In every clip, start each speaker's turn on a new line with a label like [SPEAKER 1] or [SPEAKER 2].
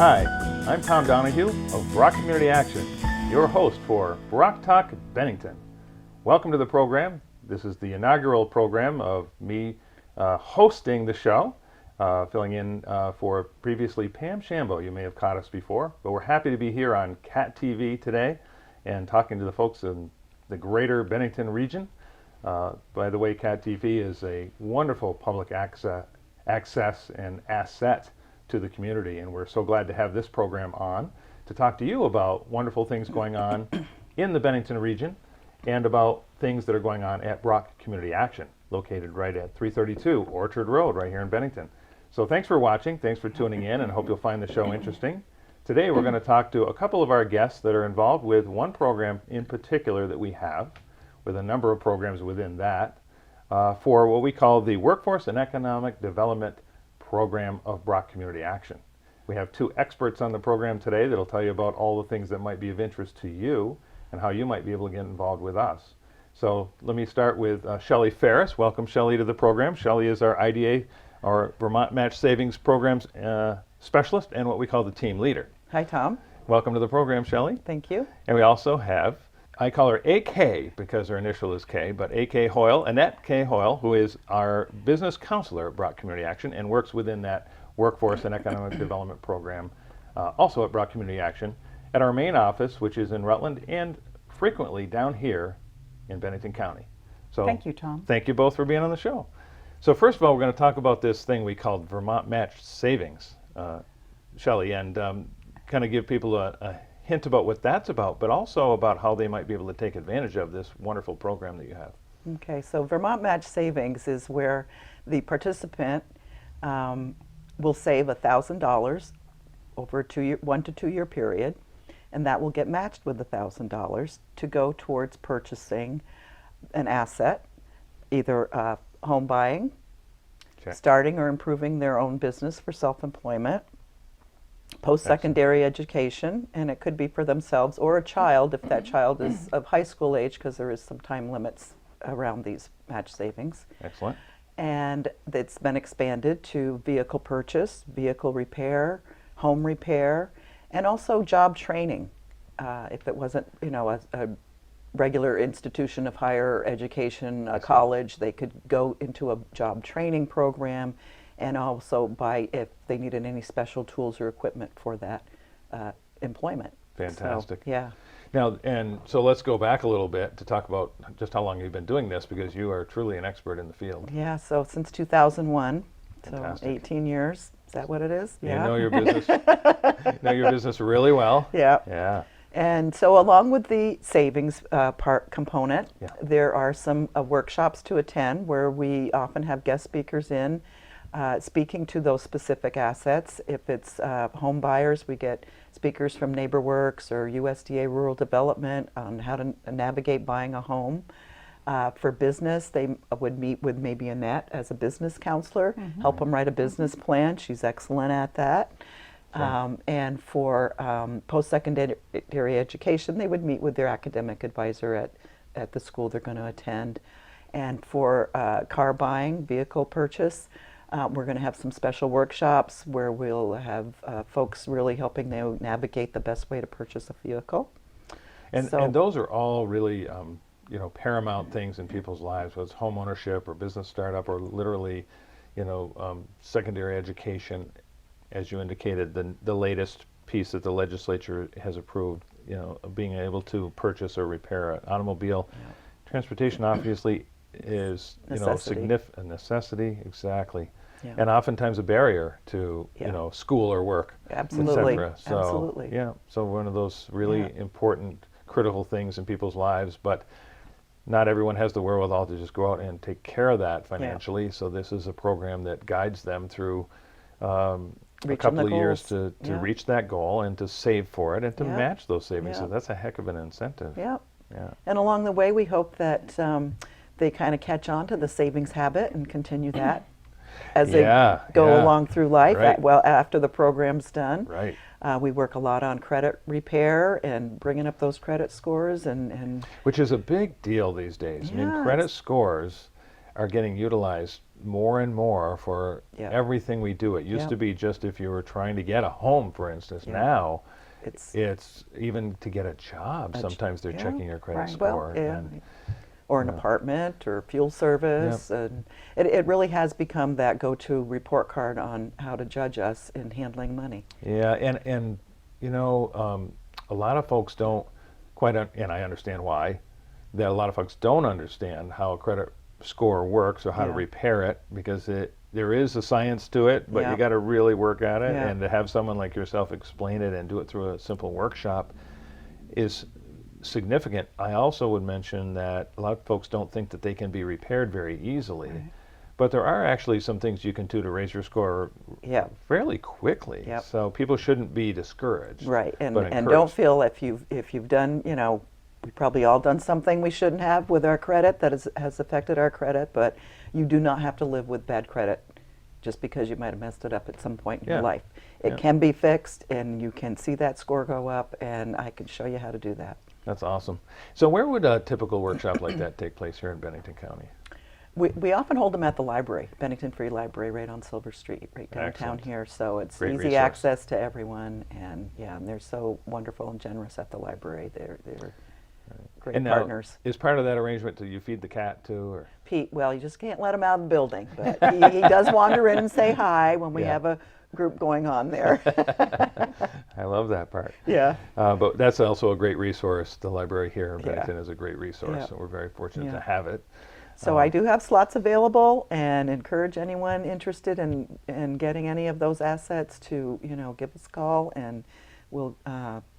[SPEAKER 1] Hi, I'm Tom Donahue of BROC Community Action, your host for BROC Talk Bennington. Welcome to the program. This is the inaugural program of me hosting the show, filling in for previously Pam Shambo. You may have caught us before, but we're happy to be here on CAT TV today and talking to the folks in the greater Bennington region. By the way, CAT TV is a wonderful public access and asset to the community, and we're so glad to have this program on to talk to you about wonderful things going on in the Bennington region and about things that are going on at BROC Community Action, located right at 332 Orchard Road right here in Bennington. So thanks for watching, thanks for tuning in, and I hope you'll find the show interesting. Today we're going to talk to a couple of our guests that are involved with one program in particular that we have, with a number of programs within that, for what we call the Workforce and Economic Development Program of BROC Community Action. We have two experts on the program today that'll tell you about all the things that might be of interest to you and how you might be able to get involved with us. So let me start with Shelley Ferris. Welcome, Shelley, to the program. Shelley is our IDA, our Vermont Match Savings Programs specialist, and what we call the team leader.
[SPEAKER 2] Hi, Tom.
[SPEAKER 1] Welcome to the program, Shelley.
[SPEAKER 2] Thank you.
[SPEAKER 1] And we also have, I call her AK because her initial is K, but AK Hoyle, Annette K. Hoyle, who is our business counselor at BROC Community Action and works within that Workforce and Economic Development Program, also at BROC Community Action, at our main office, which is in Rutland, and frequently down here in Bennington County. So
[SPEAKER 2] thank you, Tom.
[SPEAKER 1] Thank you both for being on the show. So first of all, we're going to talk about this thing we called Vermont Match Savings, Shelley, and kind of give people a hint about what that's about, but also about how they might be able to take advantage of this wonderful program that you have.
[SPEAKER 2] Okay, so Vermont Match Savings is where the participant will save $1,000 over a 1 to 2 year period, and that will get matched with $1,000 to go towards purchasing an asset, either home buying, starting or improving their own business for self-employment, post-secondary education, and it could be for themselves or a child if that child is of high school age, because there is some time limits around these match savings.
[SPEAKER 1] Excellent. And
[SPEAKER 2] it's been expanded to vehicle purchase, vehicle repair, home repair, and also job training. If it wasn't, a regular institution of higher education, a college, they could go into a job training program, and also buy if they needed any special tools or equipment for that employment.
[SPEAKER 1] Fantastic.
[SPEAKER 2] So, yeah.
[SPEAKER 1] Now, and so let's go back a little bit to talk about just how long you've been doing this, because you are truly an expert in the field.
[SPEAKER 2] Yeah, so since 2001,
[SPEAKER 1] Fantastic.
[SPEAKER 2] So 18 years. Is that what it is? Yeah.
[SPEAKER 1] You know your business, know your business really well.
[SPEAKER 2] Yeah.
[SPEAKER 1] Yeah.
[SPEAKER 2] And so along with the savings part component, there are some workshops to attend where we often have guest speakers in speaking to those specific assets. If it's home buyers, we get speakers from NeighborWorks or USDA Rural Development on how to navigate buying a home. For business, they would meet with maybe Annette as a business counselor, help them write a business plan. She's excellent at that. And for post-secondary education, they would meet with their academic advisor at the school they're going to attend. And for car buying, vehicle purchase, we're going to have some special workshops where we'll have folks really helping them navigate the best way to purchase a vehicle.
[SPEAKER 1] And those are all really paramount things in people's lives, whether it's home ownership or business startup or literally, secondary education. As you indicated, the latest piece that the legislature has approved, being able to purchase or repair an automobile. Yeah. Transportation obviously is, a necessity, exactly. Yeah. And oftentimes a barrier to, school or work,
[SPEAKER 2] absolutely.
[SPEAKER 1] et cetera. So,
[SPEAKER 2] absolutely.
[SPEAKER 1] Yeah, so one of those really important, critical things in people's lives, but not everyone has the wherewithal to just go out and take care of that financially. Yeah. So this is a program that guides them through a couple of years to reach that goal and to save for it and to match those savings. So that's a heck of an incentive.
[SPEAKER 2] Yeah. Yeah. And along the way, we hope that they kind of catch on to the savings habit and continue that as they go along through life. Right. After the program's done.
[SPEAKER 1] Right.
[SPEAKER 2] We work a lot on credit repair and bringing up those credit scores and
[SPEAKER 1] which is a big deal these days. I mean, credit scores are getting utilized more and more for
[SPEAKER 2] Yeah.
[SPEAKER 1] everything we do. It used
[SPEAKER 2] Yeah.
[SPEAKER 1] to be just if you were trying to get a home, for instance.
[SPEAKER 2] Yeah.
[SPEAKER 1] Now,
[SPEAKER 2] It's
[SPEAKER 1] it's even to get a job. Sometimes they're
[SPEAKER 2] yeah,
[SPEAKER 1] checking your credit
[SPEAKER 3] right.
[SPEAKER 1] score.
[SPEAKER 2] well, yeah,
[SPEAKER 1] And
[SPEAKER 2] or an
[SPEAKER 1] yeah.
[SPEAKER 2] apartment or fuel service, and it really has become that go-to report card on how to judge us in handling money.
[SPEAKER 1] yeah, and you know, a lot of folks don't quite, and I understand why, that a lot of folks don't understand how a credit score works or how to
[SPEAKER 2] Yeah.
[SPEAKER 1] repair it, because there is a science to it, but
[SPEAKER 2] Yeah.
[SPEAKER 1] you got to really work at it,
[SPEAKER 2] Yeah.
[SPEAKER 1] and to have someone like yourself explain it and do it through a simple workshop is significant. I also would mention that a lot of folks don't think that they can be repaired very easily,
[SPEAKER 2] Right.
[SPEAKER 1] but there are actually some things you can do to raise your score
[SPEAKER 2] Yeah.
[SPEAKER 1] fairly quickly.
[SPEAKER 2] Yep.
[SPEAKER 1] So people shouldn't be discouraged.
[SPEAKER 2] Right, and
[SPEAKER 1] but
[SPEAKER 2] don't
[SPEAKER 1] encouraged.
[SPEAKER 2] feel if you've done, we've probably all done something we shouldn't have with our credit that has affected our credit, but you do not have to live with bad credit just because you might have messed it up at some point in
[SPEAKER 1] Yeah.
[SPEAKER 2] your life. It
[SPEAKER 1] Yeah.
[SPEAKER 2] can be fixed, and you can see that score go up, and I can show you how to do that.
[SPEAKER 1] That's awesome. So where would a typical workshop like that take place here in Bennington County?
[SPEAKER 2] We often hold them at the library, Bennington Free Library, right on Silver Street, right downtown
[SPEAKER 1] Excellent.
[SPEAKER 2] here. So it's
[SPEAKER 1] Great
[SPEAKER 2] easy
[SPEAKER 1] resource.
[SPEAKER 2] access to everyone, and and they're so wonderful and generous at the library. They're great
[SPEAKER 1] And now,
[SPEAKER 2] partners.
[SPEAKER 1] is part of that arrangement, do you feed the cat too? Or?
[SPEAKER 2] Pete, well, you just can't let him out of the building, but he does wander in and say hi when we
[SPEAKER 1] Yeah.
[SPEAKER 2] have a group going on there.
[SPEAKER 1] I love that part.
[SPEAKER 2] Yeah.
[SPEAKER 1] But that's also a great resource. The library here in
[SPEAKER 2] Yeah.
[SPEAKER 1] Bennington is a great resource,
[SPEAKER 2] Yeah.
[SPEAKER 1] and we're very fortunate
[SPEAKER 2] Yeah.
[SPEAKER 1] to have it.
[SPEAKER 2] So I do have slots available, and encourage anyone interested in getting any of those assets to give us a call, and we'll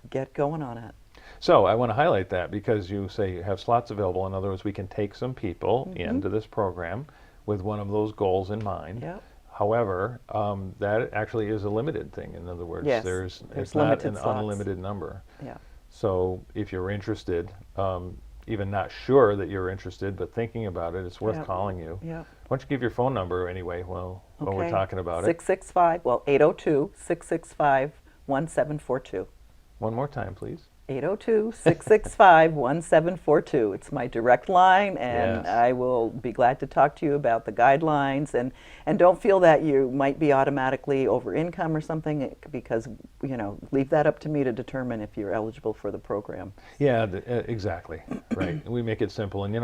[SPEAKER 2] get going on it.
[SPEAKER 1] So I want to highlight that because you say you have slots available. In other words, we can take some people into this program with one of those goals in mind.
[SPEAKER 2] Yep.
[SPEAKER 1] However, that actually is a limited thing. In other words,
[SPEAKER 2] Yes,
[SPEAKER 1] there's
[SPEAKER 2] there's
[SPEAKER 1] not
[SPEAKER 2] limited
[SPEAKER 1] an
[SPEAKER 2] slots.
[SPEAKER 1] unlimited number.
[SPEAKER 2] Yeah.
[SPEAKER 1] So if you're interested, even not sure that you're interested, but thinking about it, it's worth
[SPEAKER 2] Yep.
[SPEAKER 1] calling you.
[SPEAKER 2] Yeah.
[SPEAKER 1] Why don't you give your phone number anyway while we're talking about it?
[SPEAKER 2] 665, well, 802-665-1742.
[SPEAKER 1] One more time, please.
[SPEAKER 2] 802-665-1742. It's my direct line, and
[SPEAKER 1] Yes.
[SPEAKER 2] I will be glad to talk to you about the guidelines. And don't feel that you might be automatically over income or something, because, leave that up to me to determine if you're eligible for the program.
[SPEAKER 1] Yeah, exactly. Right. We make it simple. And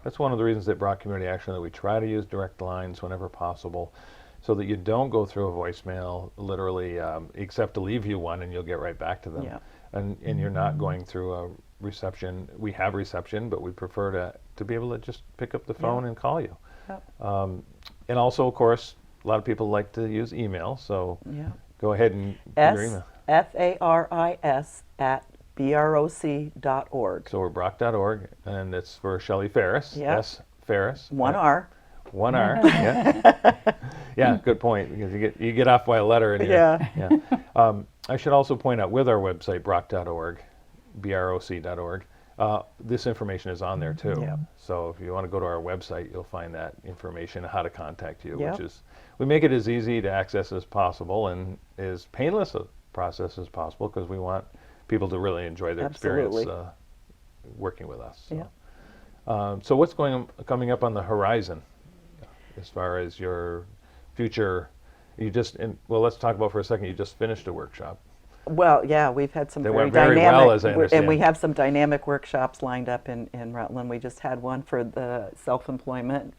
[SPEAKER 1] that's one of the reasons that BROC Community Action, that we try to use direct lines whenever possible, so that you don't go through a voicemail, literally, except to leave you one and you'll get right back to them.
[SPEAKER 2] Yeah.
[SPEAKER 1] And you're not going through a reception. We have reception, but we prefer to be able to just pick up the phone and call you.
[SPEAKER 2] Yep.
[SPEAKER 1] And also, of course, a lot of people like to use email, so
[SPEAKER 2] Yeah.
[SPEAKER 1] go ahead and give your email.
[SPEAKER 2] faris@broc.org.
[SPEAKER 1] So we're broc.org, and it's for Shelley Ferris.
[SPEAKER 2] Yep.
[SPEAKER 1] S. Ferris.
[SPEAKER 2] One R.
[SPEAKER 1] One R. Yeah. Yeah. Good point. Because you get off by a letter in here.
[SPEAKER 2] Yeah.
[SPEAKER 1] Yeah. I should also point out, with our website broc.org, broc.org, this information is on there too.
[SPEAKER 2] Yeah.
[SPEAKER 1] So if you want to go to our website, you'll find that information, how to contact you,
[SPEAKER 2] Yep.
[SPEAKER 1] which is, we make it as easy to access as possible and as painless a process as possible, because we want people to really enjoy their
[SPEAKER 2] Absolutely.
[SPEAKER 1] experience working with us. So.
[SPEAKER 2] Yeah.
[SPEAKER 1] So what's coming up on the horizon as far as your future? Let's talk about for a second. You just finished a workshop.
[SPEAKER 2] Well, yeah, we've had some
[SPEAKER 1] They
[SPEAKER 2] very
[SPEAKER 1] went very
[SPEAKER 2] dynamic,
[SPEAKER 1] well, as I
[SPEAKER 2] and we
[SPEAKER 1] understand.
[SPEAKER 2] have some dynamic workshops lined up in Rutland. We just had one for the self-employment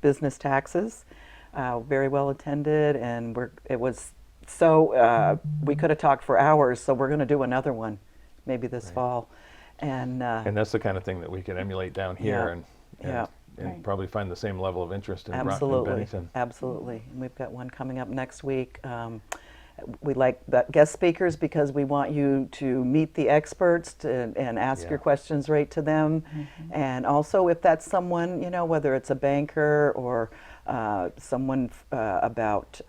[SPEAKER 2] business taxes, very well attended, and it was so we could have talked for hours. So we're going to do another one, maybe this fall, and
[SPEAKER 1] that's the kind of thing that we can emulate down here,
[SPEAKER 2] Yeah.
[SPEAKER 1] and
[SPEAKER 2] Yeah.
[SPEAKER 3] Right.
[SPEAKER 1] probably find the same level of interest in
[SPEAKER 2] absolutely,
[SPEAKER 1] Bennington.
[SPEAKER 2] absolutely. And we've got one coming up next week. We like the guest speakers because we want you to meet the experts and ask
[SPEAKER 1] Yeah.
[SPEAKER 2] your questions right to them. And also, if that's someone, whether it's a banker or someone about,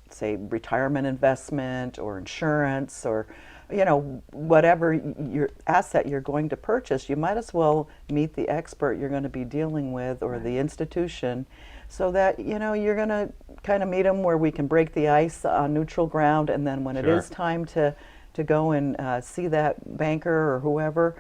[SPEAKER 2] say, retirement investment or insurance, or whatever your asset you're going to purchase, you might as well meet the expert you're going to be dealing with, or the institution, so that you're going to kind of meet them where we can break the ice on neutral ground, and then when it
[SPEAKER 1] Sure.
[SPEAKER 2] is time to go and see that banker or whoever,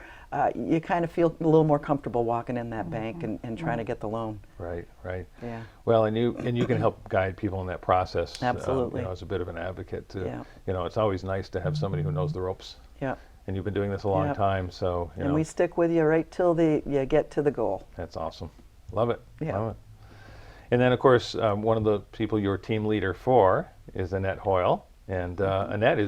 [SPEAKER 2] you kind of feel a little more comfortable walking in that bank and trying to get the loan.
[SPEAKER 1] Right, right.
[SPEAKER 2] Yeah.
[SPEAKER 1] Well, and you can help guide people in that process.
[SPEAKER 2] Absolutely.
[SPEAKER 1] As a bit of an advocate to,
[SPEAKER 2] Yeah.
[SPEAKER 1] it's always nice to have somebody who knows the ropes.
[SPEAKER 2] Yeah.
[SPEAKER 1] And you've been doing this a long
[SPEAKER 2] Yep.
[SPEAKER 1] time, so
[SPEAKER 2] And we stick with you right till you get to the goal.
[SPEAKER 1] that's awesome. Love it.
[SPEAKER 2] Yeah.
[SPEAKER 1] Love it. And then, of course, one of the people you're team leader for is Annette Hoyle. And Annette,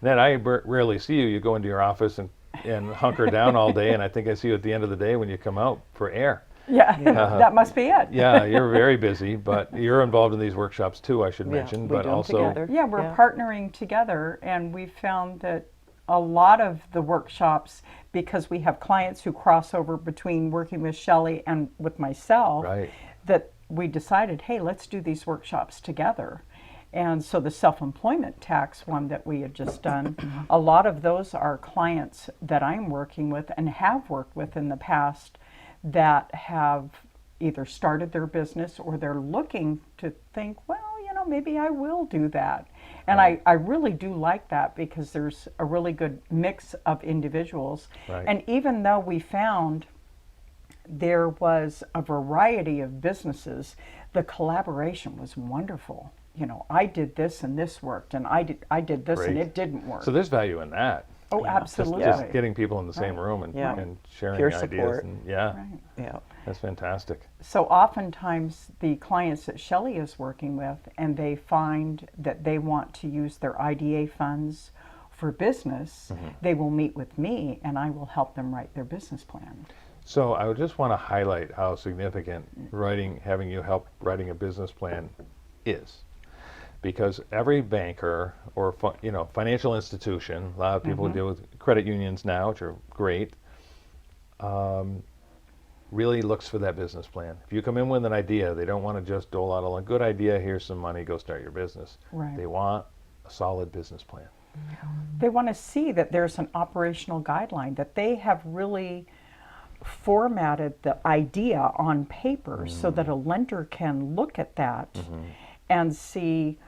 [SPEAKER 1] I rarely see you. You go into your office and hunker down all day, and I think I see you at the end of the day when you come out for air.
[SPEAKER 3] Yeah, that must be it.
[SPEAKER 1] Yeah, you're very busy, but you're involved in these workshops too, I should mention.
[SPEAKER 2] we
[SPEAKER 1] But
[SPEAKER 2] do 'em
[SPEAKER 1] also,
[SPEAKER 2] together.
[SPEAKER 3] Yeah, we're partnering together, and we've found that a lot of the workshops, because we have clients who cross over between working with Shelley and with myself,
[SPEAKER 1] Right.
[SPEAKER 3] that we decided, hey, let's do these workshops together. And so the self-employment tax one that we had just done, a lot of those are clients that I'm working with and have worked with in the past that have either started their business or they're looking to think, well, maybe I will do that. And I really do like that because there's a really good mix of individuals.
[SPEAKER 1] Right.
[SPEAKER 3] And even though we found there was a variety of businesses, the collaboration was wonderful. I did this and this worked, and I did this and
[SPEAKER 1] Great.
[SPEAKER 3] it didn't work.
[SPEAKER 1] so there's value in that.
[SPEAKER 3] Oh, absolutely.
[SPEAKER 1] Just getting people in the same room and,
[SPEAKER 2] Yeah.
[SPEAKER 1] and sharing
[SPEAKER 2] Peer
[SPEAKER 1] ideas.
[SPEAKER 2] support.
[SPEAKER 1] And, yeah,
[SPEAKER 3] Right.
[SPEAKER 2] Yeah.
[SPEAKER 1] that's fantastic.
[SPEAKER 3] So oftentimes the clients that Shelley is working with, and they find that they want to use their IDA funds for business, they will meet with me and I will help them write their business plan.
[SPEAKER 1] So I would just want to highlight how significant having you help writing a business plan is. Because every banker or financial institution, a lot of people deal with credit unions now, which are great, really looks for that business plan. If you come in with an idea, they don't want to just dole out a good idea, here's some money, go start your business.
[SPEAKER 3] Right.
[SPEAKER 1] They want a solid business plan.
[SPEAKER 3] They want to see that there's an operational guideline, that they have really formatted the idea on paper so that a lender can look at that and see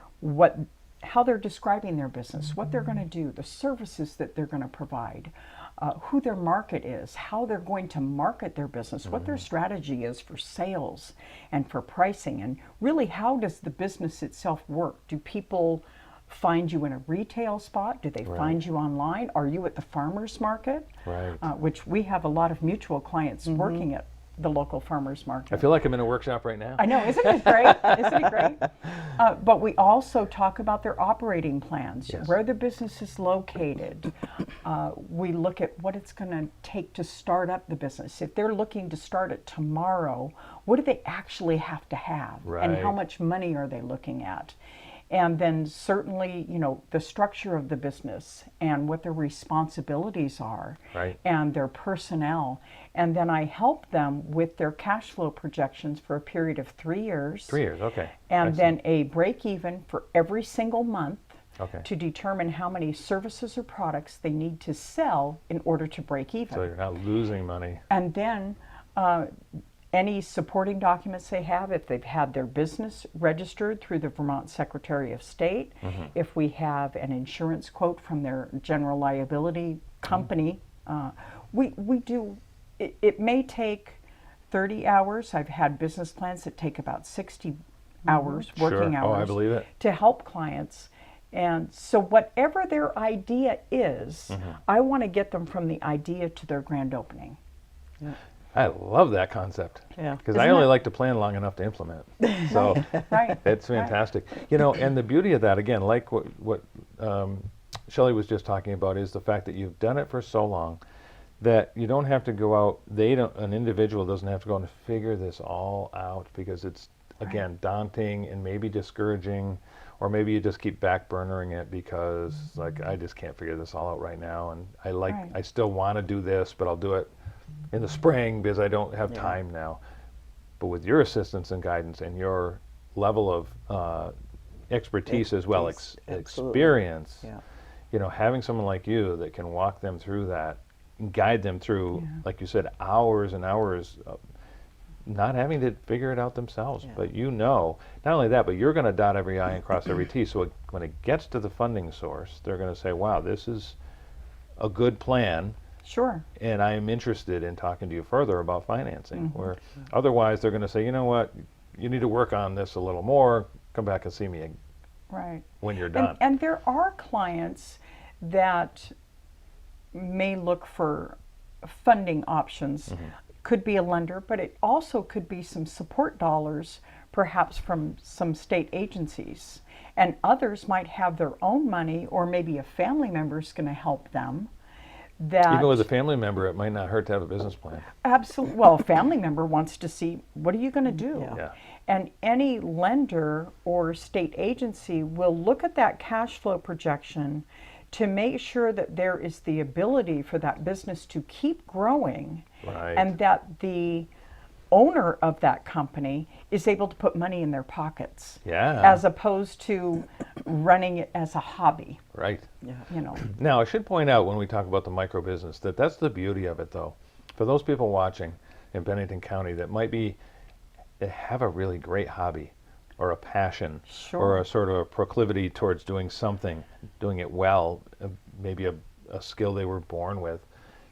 [SPEAKER 3] how they're describing their business, what they're going to do, the services that they're going to provide, who their market is, how they're going to market their business, what their strategy is for sales and for pricing, and really how does the business itself work? Do people find you in a retail spot? Do they find you online? Are you at the farmer's market?
[SPEAKER 1] Right.
[SPEAKER 3] Which we have a lot of mutual clients working at the local farmer's market.
[SPEAKER 1] I feel like I'm in a workshop right now.
[SPEAKER 3] I know, isn't it great? Isn't it great? But we also talk about their operating plans,
[SPEAKER 1] Yes.
[SPEAKER 3] where the business is located. We look at what it's going to take to start up the business. If they're looking to start it tomorrow, what do they actually have to have? And how
[SPEAKER 1] Right.
[SPEAKER 3] much money are they looking at? And then certainly, the structure of the business and what their responsibilities are
[SPEAKER 1] Right.
[SPEAKER 3] and their personnel. And then I help them with their cash flow projections for a period of 3 years.
[SPEAKER 1] 3 years, okay.
[SPEAKER 3] And
[SPEAKER 1] Excellent.
[SPEAKER 3] then a break even for every single month
[SPEAKER 1] Okay.
[SPEAKER 3] to determine how many services or products they need to sell in order to break even.
[SPEAKER 1] So you're not losing money.
[SPEAKER 3] And then any supporting documents they have, if they've had their business registered through the Vermont Secretary of State, if we have an insurance quote from their general liability company, we do, it may take 30 hours. I've had business plans that take about 60 hours, working
[SPEAKER 1] Sure.
[SPEAKER 3] hours,
[SPEAKER 1] Oh, I believe it.
[SPEAKER 3] to help clients. And so whatever their idea is, I want to get them from the idea to their grand opening.
[SPEAKER 1] I love that concept.
[SPEAKER 2] Yeah.
[SPEAKER 1] Because I only like to plan long enough to implement. So
[SPEAKER 3] Right.
[SPEAKER 1] it's fantastic. And the beauty of that, again, like what Shelley was just talking about, is the fact that you've done it for so long that you don't have to go out, an individual doesn't have to go and figure this all out, because it's, again, daunting and maybe discouraging, or maybe you just keep backburnering it because, like, I just can't figure this all out right now, and
[SPEAKER 3] Right.
[SPEAKER 1] I still want to do this, but I'll do it in the spring because I don't have time now. But with your assistance and guidance and your level of expertise as well,
[SPEAKER 2] Absolutely.
[SPEAKER 1] experience,
[SPEAKER 2] Yeah.
[SPEAKER 1] having someone like you that can walk them through that and guide them through, like you said, hours and hours of not having to figure it out themselves.
[SPEAKER 2] Yeah.
[SPEAKER 1] But not only that, but you're going to dot every I and cross every T. So when it gets to the funding source, they're going to say, wow, this is a good plan.
[SPEAKER 3] Sure.
[SPEAKER 1] And I am interested in talking to you further about financing, where otherwise they're going to say, you know what, you need to work on this a little more, come back and see me
[SPEAKER 3] Right.
[SPEAKER 1] when you're done.
[SPEAKER 3] And there are clients that may look for funding options. Could be a lender, but it also could be some support dollars, perhaps from some state agencies. And others might have their own money, or maybe a family member is going to help them. That
[SPEAKER 1] Even with a family member, it might not hurt to have a business plan.
[SPEAKER 3] absolutely, well, a family member wants to see, what are you going to do?
[SPEAKER 1] Yeah.
[SPEAKER 3] And any lender or state agency will look at that cash flow projection to make sure that there is the ability for that business to keep growing,
[SPEAKER 1] Right.
[SPEAKER 3] and that the owner of that company is able to put money in their pockets,
[SPEAKER 1] Yeah.
[SPEAKER 3] as opposed to running it as a hobby,
[SPEAKER 1] Right.
[SPEAKER 3] you know.
[SPEAKER 1] Now, I should point out when we talk about the micro business that that's the beauty of it, though. For those people watching in Bennington County that might have a really great hobby or a passion
[SPEAKER 3] Sure.
[SPEAKER 1] or a sort of a proclivity towards doing something, doing it well, maybe a skill they were born with,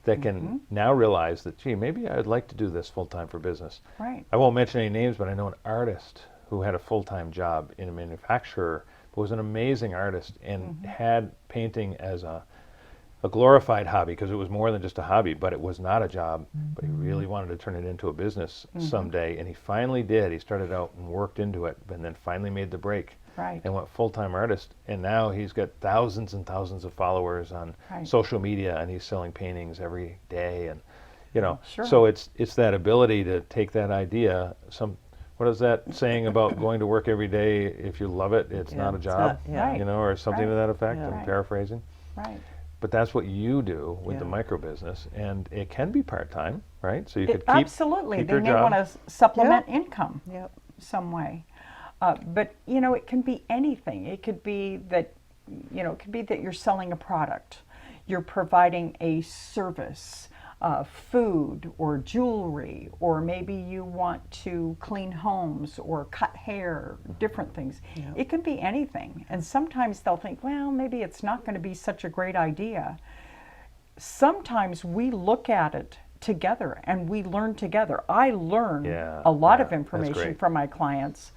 [SPEAKER 1] that can now realize that, gee, maybe I'd like to do this full-time for business.
[SPEAKER 3] Right.
[SPEAKER 1] I won't mention any names, but I know an artist who had a full-time job in a manufacturer, but was an amazing artist and had painting as a glorified hobby, because it was more than just a hobby, but it was not a job, but he really wanted to turn it into a business someday, and he finally did. He started out and worked into it, and then finally made the break.
[SPEAKER 3] Right.
[SPEAKER 1] And went full-time artist, and now he's got thousands and thousands of followers on
[SPEAKER 3] Right.
[SPEAKER 1] social media, and he's selling paintings every day, and you know,
[SPEAKER 3] Sure.
[SPEAKER 1] so it's that ability to take that idea. What is that saying about going to work every day? If you love it, it's
[SPEAKER 2] Yeah,
[SPEAKER 1] not a
[SPEAKER 2] it's
[SPEAKER 1] job,
[SPEAKER 2] not- yeah.
[SPEAKER 3] Right.
[SPEAKER 1] you know, or something to
[SPEAKER 3] Right.
[SPEAKER 1] that effect.
[SPEAKER 2] Yeah.
[SPEAKER 1] I'm
[SPEAKER 3] Right.
[SPEAKER 1] paraphrasing,
[SPEAKER 3] Right.
[SPEAKER 1] but that's what you do with the
[SPEAKER 2] Yeah.
[SPEAKER 1] micro business, and it can be part-time, right? So you could keep
[SPEAKER 3] Absolutely.
[SPEAKER 1] keep
[SPEAKER 3] They
[SPEAKER 1] your
[SPEAKER 3] may
[SPEAKER 1] job.
[SPEAKER 3] want to supplement income
[SPEAKER 2] Yep.
[SPEAKER 3] some way. But, you know, it can be anything. It could be that, you know, it could be that you're selling a product. You're providing a service, food or jewelry, or maybe you want to clean homes or cut hair, different things.
[SPEAKER 2] Yeah.
[SPEAKER 3] It can be anything. And sometimes they'll think, well, maybe it's not going to be such a great idea. Sometimes we look at it together and we learn together. I learn
[SPEAKER 1] Yeah,
[SPEAKER 3] a lot
[SPEAKER 1] yeah,
[SPEAKER 3] of
[SPEAKER 1] that's
[SPEAKER 3] information
[SPEAKER 1] great.
[SPEAKER 3] from my clients,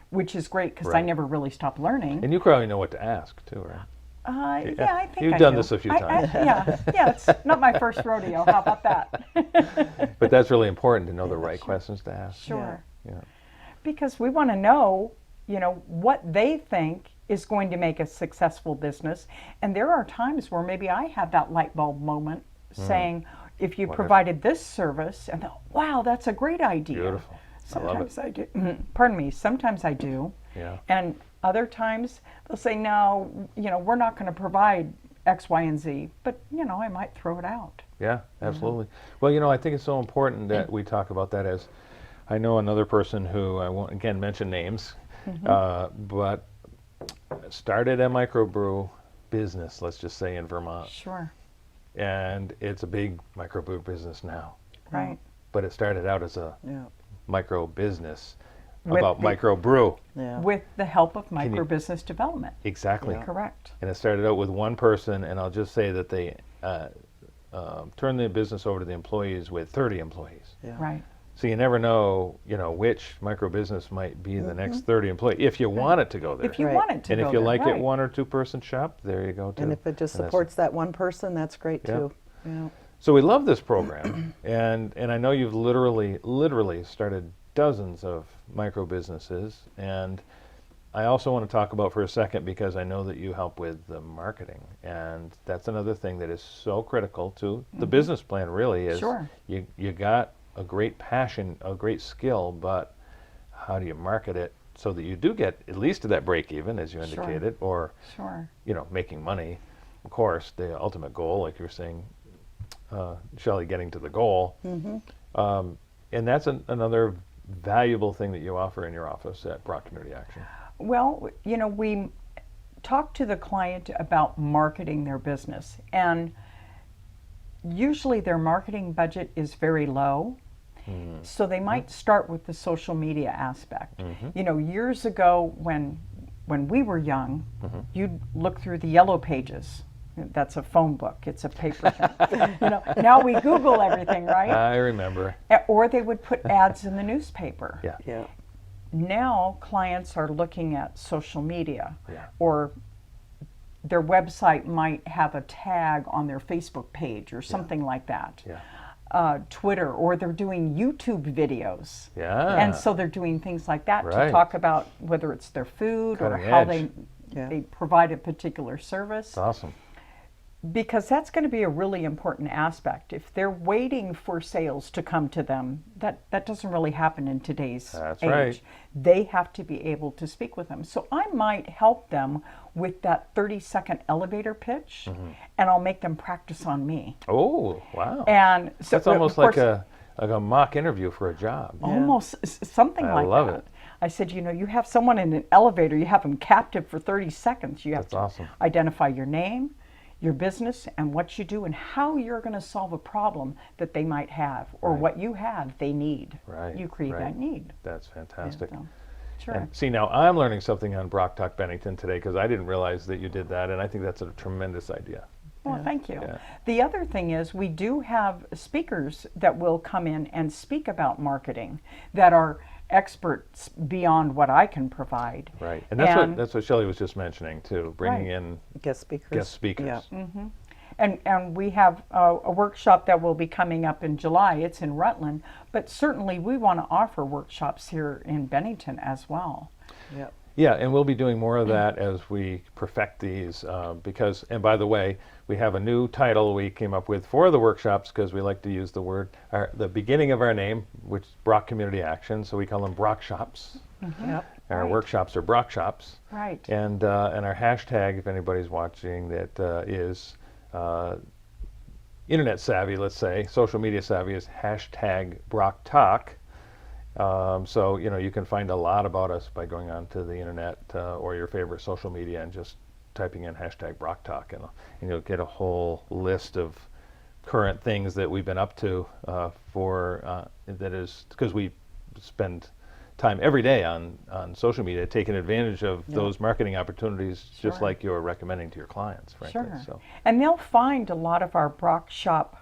[SPEAKER 3] which is great because I
[SPEAKER 1] Right.
[SPEAKER 3] never really stop learning.
[SPEAKER 1] And you probably know what to ask too, right?
[SPEAKER 3] Yeah, I think
[SPEAKER 1] You've
[SPEAKER 3] I
[SPEAKER 1] done
[SPEAKER 3] do.
[SPEAKER 1] this a few
[SPEAKER 3] I-
[SPEAKER 1] times.
[SPEAKER 3] yeah, it's not my first rodeo. How about that?
[SPEAKER 1] But that's really important to know the right questions to ask.
[SPEAKER 3] Sure.
[SPEAKER 1] Yeah.
[SPEAKER 3] Because we want to know, you know, what they think is going to make a successful business. And there are times where maybe I have that light bulb moment saying, if you
[SPEAKER 1] What if?
[SPEAKER 3] provided this service, and wow, that's a great idea.
[SPEAKER 1] Beautiful. I love
[SPEAKER 3] Sometimes I do. Pardon me. Sometimes I do.
[SPEAKER 1] Yeah.
[SPEAKER 3] And other times they'll say, no, you know, we're not going to provide X, Y, and Z. But, you know, I might throw it out.
[SPEAKER 1] Yeah, absolutely. Well, you know, I think it's so important that we talk about that. As I know another person who, I won't again mention names, but started a microbrew business, let's just say in Vermont,
[SPEAKER 3] Sure.
[SPEAKER 1] and it's a big microbrew business now.
[SPEAKER 3] Right.
[SPEAKER 1] But it started out as a
[SPEAKER 2] Yeah.
[SPEAKER 1] micro business
[SPEAKER 3] With
[SPEAKER 1] about
[SPEAKER 3] the-
[SPEAKER 1] microbrew.
[SPEAKER 2] Yeah.
[SPEAKER 3] With the help of
[SPEAKER 1] you-
[SPEAKER 3] microbusiness development.
[SPEAKER 1] Exactly.
[SPEAKER 2] Yeah.
[SPEAKER 3] Correct.
[SPEAKER 1] And it started out with one person, and I'll just say that they turned the business over to the employees with 30 employees.
[SPEAKER 2] Yeah.
[SPEAKER 3] Right.
[SPEAKER 1] So you never know, you know, which micro business might be the next 30 employees if you want it to go there.
[SPEAKER 3] If you
[SPEAKER 2] Right.
[SPEAKER 3] want it to
[SPEAKER 1] and
[SPEAKER 3] go
[SPEAKER 1] if you
[SPEAKER 3] there,
[SPEAKER 1] like
[SPEAKER 3] right.
[SPEAKER 1] it, 1 or 2 person shop, there you go too.
[SPEAKER 2] And if it just
[SPEAKER 1] And that's-
[SPEAKER 2] supports that one person, that's great
[SPEAKER 1] Yeah.
[SPEAKER 2] too. Yeah.
[SPEAKER 1] So we love this program, and I know you've literally started dozens of micro businesses, and I also want to talk about for a second, because I know that you help with the marketing, and that's another thing that is so critical to the business plan. Really is.
[SPEAKER 3] Sure.
[SPEAKER 1] You got a great passion, a great skill, but how do you market it so that you do get at least to that break even, as you
[SPEAKER 3] Sure.
[SPEAKER 1] indicated, or
[SPEAKER 3] Sure.
[SPEAKER 1] you know, making money. Of course, the ultimate goal, like you were saying, Shelley, getting to the goal. And that's another valuable thing that you offer in your office at BROC Community Action.
[SPEAKER 3] Well, you know, we talk to the client about marketing their business, and usually their marketing budget is very low. So they might start with the social media aspect. You know, years ago when we were young, you'd look through the yellow pages That's a phone book. It's a paper. Now we Google everything, right?
[SPEAKER 1] I remember.
[SPEAKER 3] Or they would put ads in the newspaper.
[SPEAKER 1] Yeah.
[SPEAKER 2] Yeah.
[SPEAKER 3] Now clients are looking at social media,
[SPEAKER 1] Yeah.
[SPEAKER 3] or their website might have a tag on their Facebook page or something like that.
[SPEAKER 1] Yeah.
[SPEAKER 3] Twitter, or they're doing YouTube videos.
[SPEAKER 1] Yeah.
[SPEAKER 3] And so they're doing things like that
[SPEAKER 1] Right.
[SPEAKER 3] to talk about whether it's their food or
[SPEAKER 1] Cutting
[SPEAKER 3] how
[SPEAKER 1] edge.
[SPEAKER 3] they provide a particular service.
[SPEAKER 1] It's awesome.
[SPEAKER 3] Because that's going to be a really important aspect. If they're waiting for sales to come to them, that doesn't really happen in today's
[SPEAKER 1] That's
[SPEAKER 3] age.
[SPEAKER 1] right.
[SPEAKER 3] They have to be able to speak with them. So I might help them with that 30-second elevator pitch, and I'll make them practice on me.
[SPEAKER 1] Oh, wow.
[SPEAKER 3] And so
[SPEAKER 1] That's almost
[SPEAKER 3] of
[SPEAKER 1] like
[SPEAKER 3] course,
[SPEAKER 1] a mock interview for a job.
[SPEAKER 3] almost something
[SPEAKER 1] I
[SPEAKER 3] like
[SPEAKER 1] love
[SPEAKER 3] that.
[SPEAKER 1] it.
[SPEAKER 3] I said, you have someone in an elevator, you have them captive for 30 seconds. You have
[SPEAKER 1] That's
[SPEAKER 3] to
[SPEAKER 1] awesome.
[SPEAKER 3] identify your name, your business, and what you do, and how you're going to solve a problem that they might have, or
[SPEAKER 1] Right.
[SPEAKER 3] what you have they need.
[SPEAKER 1] Right,
[SPEAKER 3] You create
[SPEAKER 1] right.
[SPEAKER 3] that need.
[SPEAKER 1] That's fantastic.
[SPEAKER 3] So, sure.
[SPEAKER 1] And see, now I'm learning something on BROC Talk Bennington today because I didn't realize that you did that, and I think that's a tremendous idea.
[SPEAKER 3] Well, thank you.
[SPEAKER 1] Yeah.
[SPEAKER 3] The other thing is we do have speakers that will come in and speak about marketing that are experts beyond what I can provide.
[SPEAKER 1] Right. And that's what Shelley was just mentioning too, bringing
[SPEAKER 3] Right.
[SPEAKER 1] in
[SPEAKER 2] Guest speakers.
[SPEAKER 1] guest speakers.
[SPEAKER 2] Yeah.
[SPEAKER 3] And we have a workshop that will be coming up in July. It's in Rutland, but certainly we want to offer workshops here in Bennington as well.
[SPEAKER 2] Yep.
[SPEAKER 1] Yeah, and we'll be doing more of that as we perfect these because, and by the way, we have a new title we came up with for the workshops because we like to use the beginning of our name, which is BROC Community Action, so we call them BROC Shops.
[SPEAKER 2] Yep.
[SPEAKER 1] Our
[SPEAKER 3] Right.
[SPEAKER 1] workshops are BROC Shops.
[SPEAKER 3] Right.
[SPEAKER 1] And our hashtag, if anybody's watching, that is internet savvy, let's say, social media savvy, is hashtag BROC Talk. So you can find a lot about us by going onto the internet or your favorite social media and just typing in hashtag BROC Talk, and you'll get a whole list of current things that we've been up to that is because we spend time every day on social media taking advantage of those marketing opportunities just
[SPEAKER 3] Sure.
[SPEAKER 1] like you're recommending to your clients, frankly.
[SPEAKER 3] Sure.
[SPEAKER 1] So
[SPEAKER 3] And they'll find a lot of our BROC shop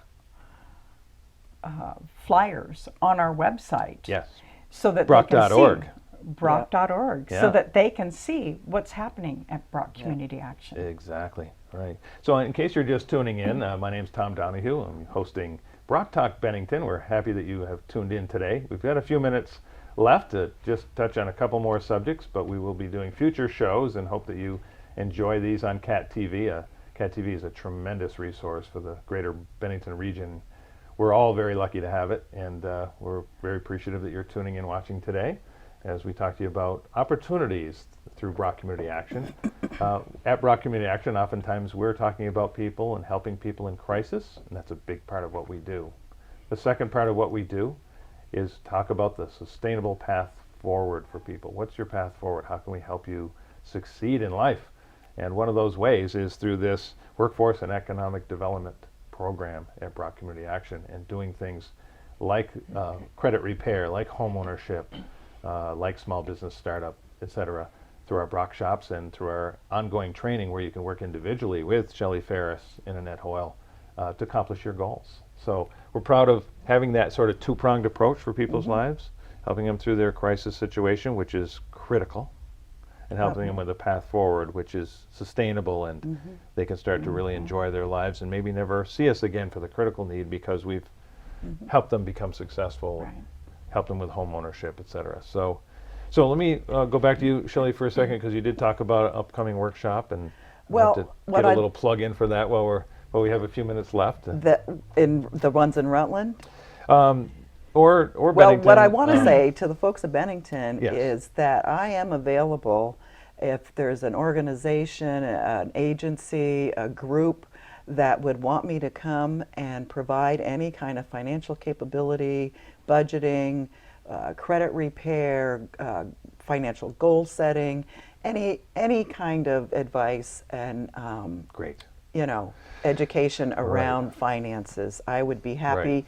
[SPEAKER 3] flyers on our website.
[SPEAKER 1] yes,
[SPEAKER 3] So that
[SPEAKER 1] BROC.org.
[SPEAKER 3] they can see BROC.org,
[SPEAKER 1] Yeah.
[SPEAKER 3] so that they can see what's happening at BROC Community Action.
[SPEAKER 1] Exactly, right. So in case you're just tuning in, my name's Tom Donahue. I'm hosting BROC Talk Bennington. We're happy that you have tuned in today. We've got a few minutes left to just touch on a couple more subjects, but we will be doing future shows and hope that you enjoy these on CAT TV. CAT TV is a tremendous resource for the greater Bennington region. We're all very lucky to have it, and we're very appreciative that you're tuning in watching today as we talk to you about opportunities through BROC Community Action. At BROC Community Action, oftentimes we're talking about people and helping people in crisis, and that's a big part of what we do. The second part of what we do is talk about the sustainable path forward for people. What's your path forward? How can we help you succeed in life? And one of those ways is through this workforce and economic development program at BROC Community Action, and doing things like credit repair, like home ownership, like small business startup, etc., through our BROC shops and through our ongoing training where you can work individually with Shelley Ferris and Annette Hoyle to accomplish your goals. So we're proud of having that sort of two-pronged approach for people's lives, helping them through their crisis situation, which is critical, and helping them with a path forward, which is sustainable, and they can start to really enjoy their lives and maybe never see us again for the critical need because we've helped them become successful,
[SPEAKER 3] Right.
[SPEAKER 1] helped them with home ownership, etc. So let me go back to you, Shelley, for a second, because you did talk about an upcoming workshop, and
[SPEAKER 2] Well,
[SPEAKER 1] I'd like to
[SPEAKER 2] what
[SPEAKER 1] get a
[SPEAKER 2] I'd-
[SPEAKER 1] little plug in for that while we have a few minutes left.
[SPEAKER 2] In the ones in Rutland?
[SPEAKER 1] Or
[SPEAKER 2] Well,
[SPEAKER 1] Bennington.
[SPEAKER 2] what I want to say to the folks of Bennington
[SPEAKER 1] Yes.
[SPEAKER 2] is that I am available if there's an organization, an agency, a group that would want me to come and provide any kind of financial capability, budgeting, credit repair, financial goal setting, any kind of advice and
[SPEAKER 1] Great.
[SPEAKER 2] education around finances. I would be happy.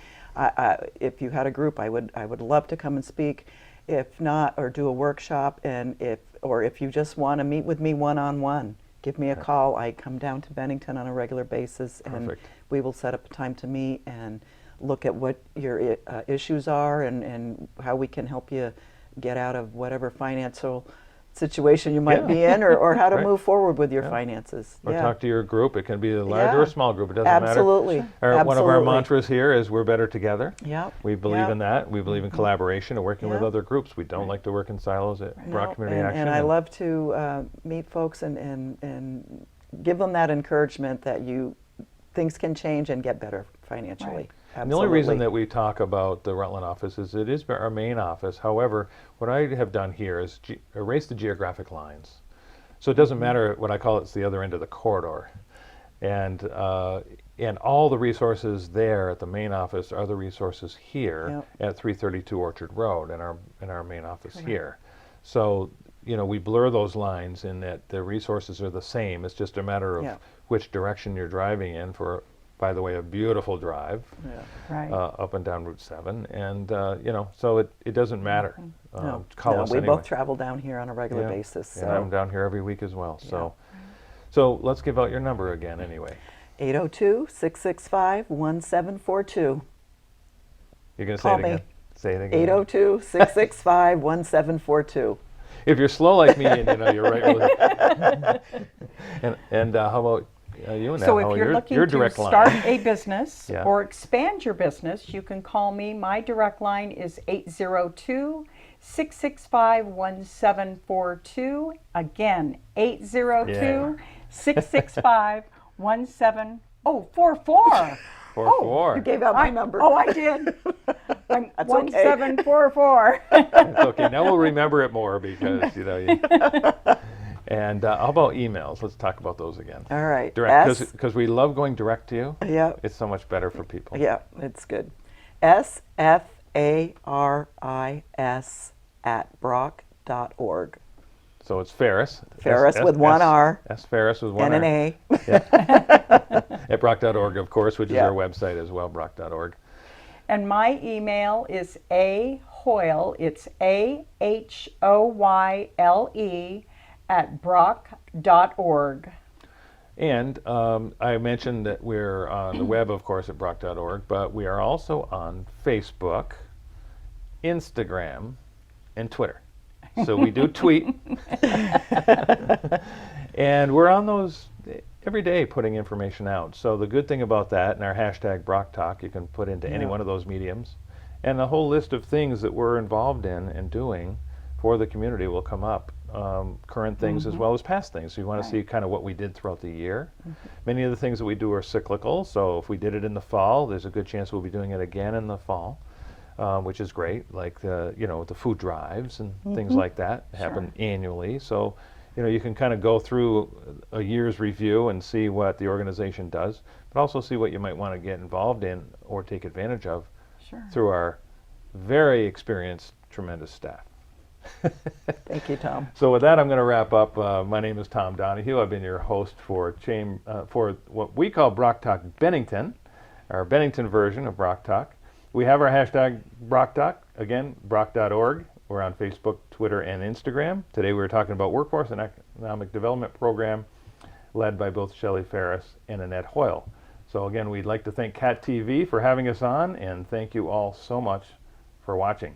[SPEAKER 2] If you had a group, I would love to come and speak. If not, or do a workshop, and if you just want to meet with me one-on-one, give me a call. I come down to Bennington on a regular basis, and
[SPEAKER 1] Perfect.
[SPEAKER 2] we will set up a time to meet and look at what your issues are and how we can help you get out of whatever financial situation you might be in, or how to
[SPEAKER 1] Right.
[SPEAKER 2] move forward with your finances.
[SPEAKER 1] Or talk to your group. It can be a large
[SPEAKER 2] Yeah.
[SPEAKER 1] or a small group. It doesn't
[SPEAKER 2] Absolutely.
[SPEAKER 1] matter. One of our
[SPEAKER 2] Absolutely.
[SPEAKER 1] mantras here is we're better together.
[SPEAKER 2] Yep.
[SPEAKER 1] We believe
[SPEAKER 2] Yep.
[SPEAKER 1] in that. We believe in collaboration and working with
[SPEAKER 2] Yep.
[SPEAKER 1] other groups. We don't like to work in silos at BROC
[SPEAKER 2] No,
[SPEAKER 1] Community Action.
[SPEAKER 2] and I love to meet folks and give them that encouragement that things can change and get better financially.
[SPEAKER 3] Right.
[SPEAKER 1] And the only reason
[SPEAKER 2] Absolutely.
[SPEAKER 1] that we talk about the Rutland office is it is our main office. However, what I have done here is erase the geographic lines. So it doesn't matter what I call it's the other end of the corridor. And all the resources there at the main office are the resources here at 332 Orchard Road in our main office here. So, we blur those lines in that the resources are the same. It's just a matter of which direction you're driving in for, by the way, a beautiful drive
[SPEAKER 3] Right.
[SPEAKER 1] up and down Route 7. And, so it doesn't matter. Call us
[SPEAKER 2] we
[SPEAKER 1] anyway.
[SPEAKER 2] both travel down here on a regular basis. So.
[SPEAKER 1] And I'm down here every week as well. So let's give out your number again anyway.
[SPEAKER 2] 802-665-1742.
[SPEAKER 1] You're going to say
[SPEAKER 2] Call
[SPEAKER 1] it
[SPEAKER 2] me.
[SPEAKER 1] again. Say it again.
[SPEAKER 2] 802-665-1742.
[SPEAKER 1] If you're slow like me and you're right with it. And how about you, Annette?
[SPEAKER 3] So
[SPEAKER 1] How
[SPEAKER 3] if
[SPEAKER 1] are
[SPEAKER 3] you're looking
[SPEAKER 1] your
[SPEAKER 3] to
[SPEAKER 1] direct line?
[SPEAKER 3] start a business
[SPEAKER 1] Yeah.
[SPEAKER 3] or expand your business, you can call me. My direct line is 802-665-1742. Again, 802-665-1744.
[SPEAKER 1] Four.
[SPEAKER 2] You gave out my number.
[SPEAKER 3] Oh, I did. I'm
[SPEAKER 2] That's okay.
[SPEAKER 3] 1744.
[SPEAKER 1] It's okay. Now we'll remember it more because, And how about emails? Let's talk about those again.
[SPEAKER 2] All right.
[SPEAKER 1] Direct, because we love going direct to you.
[SPEAKER 2] Yeah.
[SPEAKER 1] It's so much better for people.
[SPEAKER 2] Yeah, it's good. sfaris@broc.org.
[SPEAKER 1] So it's Ferris.
[SPEAKER 2] Ferris with one R.
[SPEAKER 1] Ferris with one
[SPEAKER 2] And
[SPEAKER 1] R.
[SPEAKER 2] an A.
[SPEAKER 1] At BROC.org, of course, which is
[SPEAKER 2] Yeah.
[SPEAKER 1] our website as well, BROC.org.
[SPEAKER 3] And my email is Hoyle. It's AHOYLE @broc.org.
[SPEAKER 1] And I mentioned that we're on the web, of course, at BROC.org, but we are also on Facebook, Instagram, and Twitter. So we do tweet. And we're on those every day putting information out. So the good thing about that, and our hashtag BROCTalk, you can put into any one of those mediums. And a whole list of things that we're involved in and doing for the community will come up. Current things as well as past things. So you want to see kind of what we did throughout the year. Many of the things that we do are cyclical. So if we did it in the fall, there's a good chance we'll be doing it again in the fall, which is great. Like the food drives and things like that happen annually. So you can kind of go through a year's review and see what the organization does, but also see what you might want to get involved in or take advantage of through our very experienced, tremendous staff.
[SPEAKER 2] Thank you, Tom.
[SPEAKER 1] So with that, I'm going to wrap up. My name is Tom Donahue. I've been your host for what we call BROC Talk Bennington, our Bennington version of BROC Talk. We have our hashtag BROC Talk, again, broc.org. We're on Facebook, Twitter, and Instagram. Today we were talking about workforce and economic development program led by both Shelley Ferris and Annette Hoyle. So again, we'd like to thank Cat TV for having us on, and thank you all so much for watching.